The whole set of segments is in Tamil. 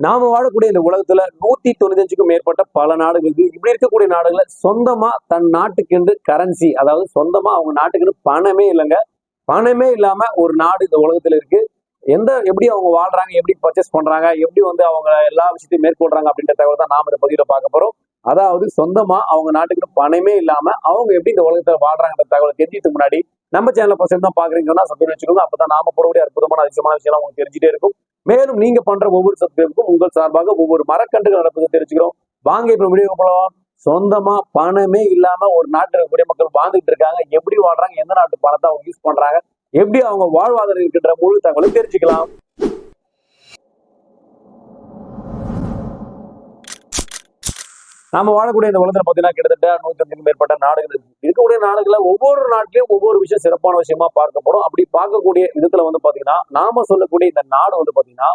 நாம வாழக்கூடிய இந்த உலகத்துல 195க்கும் மேற்பட்ட பல நாடுகள் இருக்கு. இப்படி இருக்கக்கூடிய நாடுகள்ல சொந்தமா தன் நாட்டுக்கு கரன்சி, அதாவது சொந்தமா அவங்க நாட்டுக்கு பணமே இல்லைங்க. பணமே இல்லாம ஒரு நாடு இந்த உலகத்துல இருக்கு. எப்படி அவங்க வாழ்றாங்க, எப்படி பர்ச்சேஸ் பண்றாங்க, எப்படி அவங்க எல்லா விஷயத்தையும் மேற்கொள்றாங்க அப்படின்ற தகவல் தான் நாம இந்த பதிவுல பார்க்க போறோம். அதாவது சொந்தமா அவங்க நாட்டுக்கு பணமே இல்லாம அவங்க எப்படி இந்த உலகத்துல வாழ்றாங்கன்ற தகவலை தெரிஞ்சுட்டு முன்னாடி நம்ம சேனலை ஃபர்ஸ்ட் தான் பாக்குறீங்கன்னா சப்ஸ்கிரைப் வச்சுக்கோங்க. அப்பதான் நாம போடக்கூடிய அற்புதமான அதிசயமான விஷயம் உங்களுக்கு தெரிஞ்சுட்டே இருக்கும். மேலும் நீங்க பண்ற ஒவ்வொரு சப்ஸ்கிரைபுக்கும் உங்கள் சார்பாக ஒவ்வொரு மரக்கன்றுகள் நடப்பது தெரிஞ்சுக்கிறோம். வாங்க இப்ப வீடியோ போலாம். சொந்தமா பணமே இல்லாம ஒரு நாட்டில் இருக்கக்கூடிய மக்கள் வாழ்ந்துட்டு இருக்காங்க. எப்படி வாழ்றாங்க, எந்த நாட்டு பணத்தை அவங்க யூஸ் பண்றாங்க, எப்படி அவங்க வாழ்வாதாரம் இருக்கின்ற முழு தகவலை தெரிஞ்சுக்கலாம். நாம வாழக்கூடிய இந்த உலகத்துல பாத்தீங்கன்னா கிட்டத்தட்ட 150க்கும் மேற்பட்ட நாடுகள் இருக்கக்கூடிய நாடுகள்ல ஒவ்வொரு நாட்டிலையும் ஒவ்வொரு விஷயம் சிறப்பான விஷயமா பார்க்கப்படும். அப்படி பார்க்கக்கூடிய விதத்துல பாத்தீங்கன்னா நாம சொல்லக்கூடிய இந்த நாடு பாத்தீங்கன்னா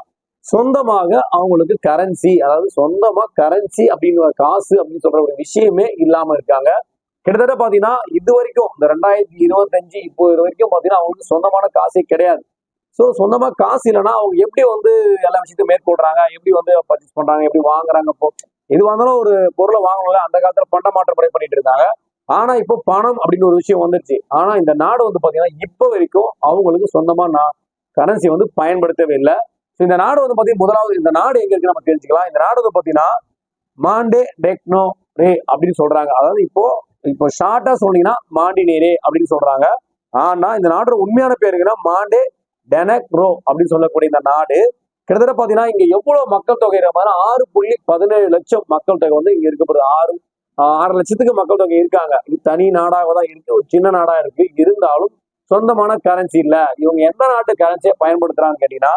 சொந்தமாக அவங்களுக்கு கரன்சி, அதாவது சொந்தமா கரன்சி அப்படின்னு காசு அப்படின்னு சொல்ற ஒரு விஷயமே இல்லாம இருக்காங்க. கிட்டத்தட்ட பாத்தீங்கன்னா இது வரைக்கும் இந்த 2025 இப்போ வரைக்கும் பாத்தீங்கன்னா அவங்களுக்கு சொந்தமான காசே கிடையாது. ஸோ சொந்தமா காசு இல்லைன்னா அவங்க எப்படி எல்லா விஷயத்தையும் மேற்கொள்றாங்க, எப்படி பர்ச்சேஸ் பண்றாங்க, எப்படி வாங்குறாங்க. இப்போ எது வந்தாலும் ஒரு பொருளை வாங்கணும்ல, அந்த காலத்துல பண்ட மாற்ற முறை பண்ணிட்டு இருந்தாங்க. ஆனா இப்போ பணம் அப்படின்னு ஒரு விஷயம் வந்துருச்சு. ஆனா இந்த நாடு பாத்தீங்கன்னா இப்ப வரைக்கும் அவங்களுக்கு சொந்தமா கரன்சி பயன்படுத்தவே இல்லை. இந்த நாடு பாத்தீங்கன்னா முதலாவது இந்த நாடு எங்க இருக்கு நம்ம தெரிஞ்சுக்கலாம். இந்த நாடு பாத்தீங்கன்னா மாண்டே டெக்னோ ரே அப்படின்னு சொல்றாங்க. அதாவது இப்போ ஷார்ட்டா சொன்னீங்கன்னா மாண்டினேரே அப்படின்னு சொல்றாங்க. ஆனா இந்த நாட்டோட உண்மையான பேருங்கன்னா மாண்டே டெனக்ரோ அப்படின்னு சொல்லக்கூடிய இந்த நாடு கிட்டத்தட்ட பாத்தீங்கன்னா இங்க எவ்வளவு மக்கள் தொகை 6.17 லட்சம் மக்கள் தொகை இங்க இருக்கப்படுது. 6 லட்சத்துக்கு மக்கள் தொகை இருக்காங்க. இது தனி நாடாக தான் இருக்கு, ஒரு சின்ன நாடா இருக்கு. இருந்தாலும் சொந்தமான கரன்சி இல்ல. இவங்க எந்த நாட்டு கரன்சியை பயன்படுத்துறாங்கன்னு கேட்டீங்கன்னா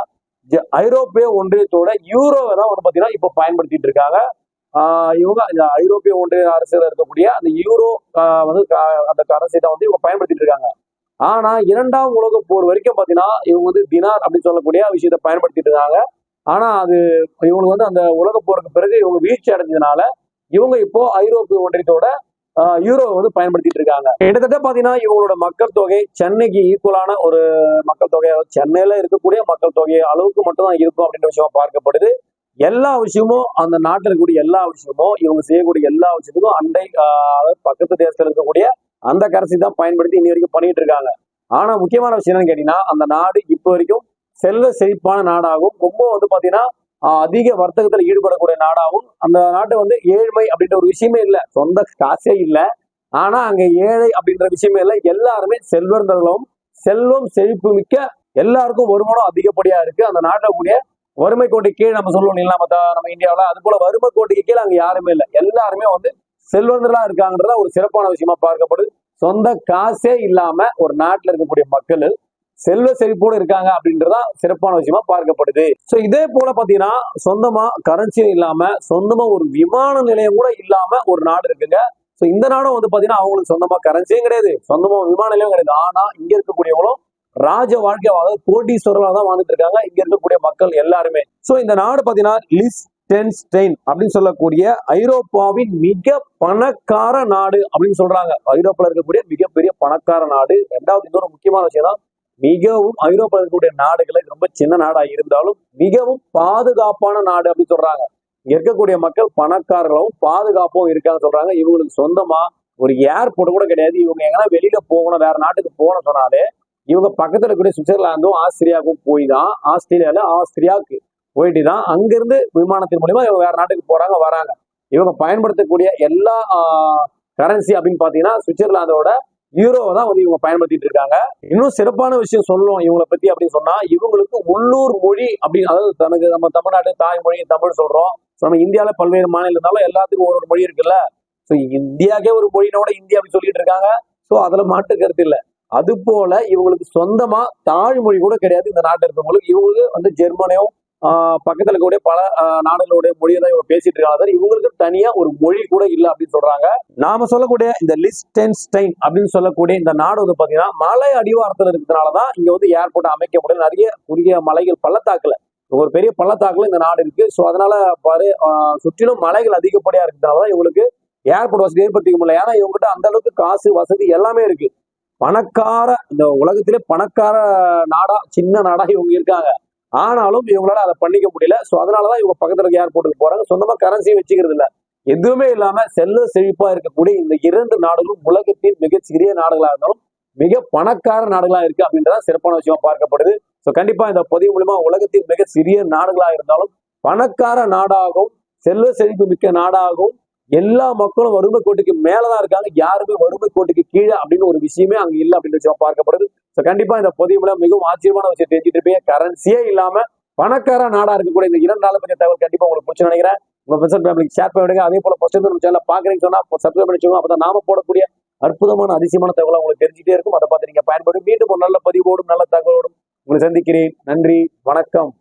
ஐரோப்பிய ஒன்றியத்தோட யூரோவை தான் பாத்தீங்கன்னா இப்ப பயன்படுத்திட்டு இருக்காங்க. இவங்க இந்த ஐரோப்பிய ஒன்றிய அரசுல இருக்கக்கூடிய அந்த யூரோ அந்த கரன்சி தான் இவங்க பயன்படுத்திட்டு இருக்காங்க. ஆனா 2ஆம் உலக போர் வரைக்கும் பாத்தீங்கன்னா இவங்க தினார் அப்படின்னு சொல்லக்கூடிய விஷயத்த பயன்படுத்திட்டு இருக்காங்க. ஆனா அது இவங்களுக்கு அந்த உலக போருக்கு பிறகு இவங்க வீழ்ச்சி அடைஞ்சதுனால இவங்க இப்போ ஐரோப்பிய ஒன்றியத்தோட யூரோ பயன்படுத்திட்டு இருக்காங்க. கிட்டத்தட்ட பாத்தீங்கன்னா இவங்களோட மக்கள் தொகை சென்னைக்கு ஈக்குவலான ஒரு மக்கள் தொகை, சென்னையில இருக்கக்கூடிய மக்கள் தொகை அளவுக்கு மட்டும் தான் இருக்கும் அப்படின்ற விஷயமா பார்க்கப்படுது. எல்லா விஷயமும் அந்த நாட்டில் இருக்கக்கூடிய எல்லா விஷயமும் இவங்க செய்யக்கூடிய எல்லா விஷயத்துக்கும் அண்டை பக்கத்து தேசத்துல இருக்கக்கூடிய அந்த கரன்சி தான் பயன்படுத்தி இன்னி வரைக்கும் பண்ணிட்டு இருக்காங்க. ஆனா முக்கியமான விஷயம் என்னன்னு கேட்டீங்கன்னா அந்த நாடு இப்போ வரைக்கும் செல்வ செழிப்பான நாடாகும், ரொம்ப பாத்தீங்கன்னா அதிக வர்த்தகத்துல ஈடுபடக்கூடிய நாடாகும். அந்த நாட்டு ஏழ்மை அப்படின்ற ஒரு விஷயமே இல்லை, சொந்த காசே இல்லை. ஆனா அங்க ஏழை அப்படின்ற விஷயமே இல்லை. எல்லாருமே செல்வர்களும் செல்வம் செழிப்பு மிக்க எல்லாருக்கும் வருமானம் அதிகப்படியா இருக்கு. அந்த நாட்டில் கூடிய வறுமை கோட்டை கீழே நம்ம சொல்லுவோம் இல்லைங்களா, நம்ம இந்தியாவில அது போல வறுமை கோட்டைக்கு கீழே அங்க யாருமே இல்லை. எல்லாருமே செல்வந்தர்களா இருக்காங்கன்றத ஒரு சிறப்பான விஷயமா பார்க்கப்படுது. சொந்த காசே இல்லாம ஒரு நாட்டுல இருக்கக்கூடிய மக்கள் செல்வ செழிப்போடு இருக்காங்க அப்படின்றதா சிறப்பான விஷயமா பார்க்கப்படுது. சோ இதே போல பாத்தீங்கன்னா சொந்தமா கரன்சியும் இல்லாம சொந்தமா ஒரு விமான நிலையம் கூட இல்லாம ஒரு நாடு இருக்குங்க. சோ இந்த நாடும் பாத்தீங்கன்னா அவங்களுக்கு சொந்தமா கரன்சியும் கிடையாது, சொந்தமா விமான நிலையம் கிடையாது. ஆனா இங்க இருக்கக்கூடியவங்களும் ராஜ வாழ்க்கை, அதாவது கோடீஸ்வரர்களாக தான் வாழ்ந்துட்டு இருக்காங்க இங்க இருக்கக்கூடிய மக்கள் எல்லாருமே. சோ இந்த நாடு பாத்தீங்கன்னா லிechtenstein அப்படின்னு சொல்லக்கூடிய ஐரோப்பாவின் மிக பணக்கார நாடு அப்படின்னு சொல்றாங்க. ஐரோப்பால இருக்கக்கூடிய மிகப்பெரிய பணக்கார நாடு. ரெண்டாவது இன்னொரு முக்கியமான விஷயம் தான், மிகவும் ஐரோப்பால இருக்கக்கூடிய நாடுகளை ரொம்ப சின்ன நாடா இருந்தாலும் மிகவும் பாதுகாப்பான நாடு அப்படின்னு சொல்றாங்க. இங்க இருக்கக்கூடிய மக்கள் பணக்காரர்களும் பாதுகாப்பும் இருக்கான்னு சொல்றாங்க. இவங்களுக்கு சொந்தமா ஒரு ஏர்போர்ட் கூட கிடையாது. இவங்க எங்கன்னா வெளியில போகணும், வேற நாட்டுக்கு போகணும் சொன்னாலே இவங்க பக்கத்துல இருக்கக்கூடிய சுவிட்சர்லாந்தும் ஆஸ்திரியாவுக்கும் போய் தான், ஆஸ்திரியாவுக்கு போயிட்டு தான் அங்கிருந்து விமானத்தின் மூலியமா இவங்க வேற நாட்டுக்கு போறாங்க வராங்க. இவங்க பயன்படுத்தக்கூடிய எல்லா கரன்சி அப்படின்னு பாத்தீங்கன்னா சுவிட்சர்லாந்தோட யூரோவை தான் இவங்க பயன்படுத்திட்டு இருக்காங்க. இன்னும் சிறப்பான விஷயம் சொல்லணும் இவங்களை பத்தி அப்படின்னு சொன்னா, இவங்களுக்கு உள்ளூர் மொழி அப்படின்னு, அதாவது நம்ம தமிழ்நாட்டு தாய்மொழி தமிழ் சொல்றோம். நம்ம இந்தியாவில பல்வேறு மாநிலம் இருந்தாலும் எல்லாத்துக்கும் ஒரு மொழி இருக்குல்ல. ஸோ இந்தியாவுக்கே ஒரு மொழியோட இந்தியா அப்படின்னு சொல்லிட்டு இருக்காங்க. ஸோ அதுல மாட்டு கருத்து இல்லை. அது போல இவங்களுக்கு சொந்தமா தாய்மொழி கூட கிடையாது இந்த நாட்டில் இருக்கவங்களுக்கு. இவங்களுக்கு ஜெர்மனியோ பக்கத்துல இருக்கக்கூடிய பல நாடுகளுடைய மொழியை தான் இவங்க பேசிட்டு இருக்காங்க. இவங்களுக்கு தனியா ஒரு மொழி கூட இல்லை அப்படின்னு சொல்றாங்க. நாம சொல்லக்கூடிய இந்த லிechtenstein அப்படின்னு சொல்லக்கூடிய இந்த நாடு பாத்தீங்கன்னா மலை அடிவாரத்துல இருக்கிறதுனாலதான் இங்க ஏர்போர்ட் அமைக்க முடியும். நிறைய குறுகிய மலைகள் பள்ளத்தாக்குல, ஒரு பெரிய பள்ளத்தாக்குல இந்த நாடு இருக்கு. ஸோ அதனால பாரு சுற்றிலும் மலைகள் அதிகப்படியா இருக்கிறதுனாலதான் இவங்களுக்கு ஏர்போர்ட் வசதி ஏற்படுத்திக்க முடியல. ஏன்னா இவங்ககிட்ட அந்த அளவுக்கு காசு வசதி எல்லாமே இருக்கு. பணக்கார இந்த உலகத்திலே பணக்கார நாடா, சின்ன நாடா இவங்க இருக்காங்க. ஆனாலும் இவங்களால அதை பண்ணிக்க முடியல. ஸோ அதனாலதான் இவங்க பக்கத்துல இருக்க ஏர்போர்ட்டுக்கு போறாங்க. சொந்தமா கரன்சியை வச்சுக்கிறது இல்ல. எதுவுமே இல்லாம செல்வ செழிப்பா இருக்கக்கூடிய இந்த 2 நாடுகளும் உலகத்தின் மிகச்சிறிய நாடுகளா இருந்தாலும் மிக பணக்கார நாடுகளா இருக்கு அப்படின்றத சிறப்பான விஷயமா பார்க்கப்படுது. ஸோ கண்டிப்பா இந்த பதிவு மூலமா உலகத்தின் மிக சிறிய நாடுகளா இருந்தாலும் பணக்கார நாடாகவும் செல்வ செழிப்பு மிக்க நாடாகவும் எல்லா மக்களும் வறுமை கோட்டுக்கு மேலதான் இருக்காங்க. யாருமே வறுமை கோட்டுக்கு கீழே அப்படின்னு ஒரு விஷயமே அங்க இல்லை அப்படின்ற விஷயம் பார்க்கப்படுது. ஸோ கண்டிப்பா இந்த பதிவு மூலம் மிகவும் ஆச்சரியமான விஷயம் தெரிஞ்சுட்டு இருப்பீங்க. கரன்சியே இல்லாம பணக்கார நாடா இருக்கக்கூடிய இந்த 2 நாளை பற்றிய தகவல் கண்டிப்பா உங்களுக்கு பிடிச்சு நினைக்கிறேன். உங்க ஃப்ரெண்ட்ஸ் ஃபேமிலிக்கு ஷேர் பண்ணிடுங்க. அதே போல ஃபர்ஸ்ட் நம்ம சேனல் பாக்குறீங்கன்னு சொன்னா சப்ஸ்கிரைப் பண்ணி வச்சுக்கோங்க. அப்பதான் நாம போடக்கூடிய அற்புதமான அதிசயமான தகவல் உங்களுக்கு தெரிஞ்சுட்டே இருக்கும். அதை பார்த்து நீங்க பயன்படும். மீண்டும் ஒரு நல்ல பதிவோடும் நல்ல தகவலோடும் உங்களை சந்திக்கிறேன். நன்றி, வணக்கம்.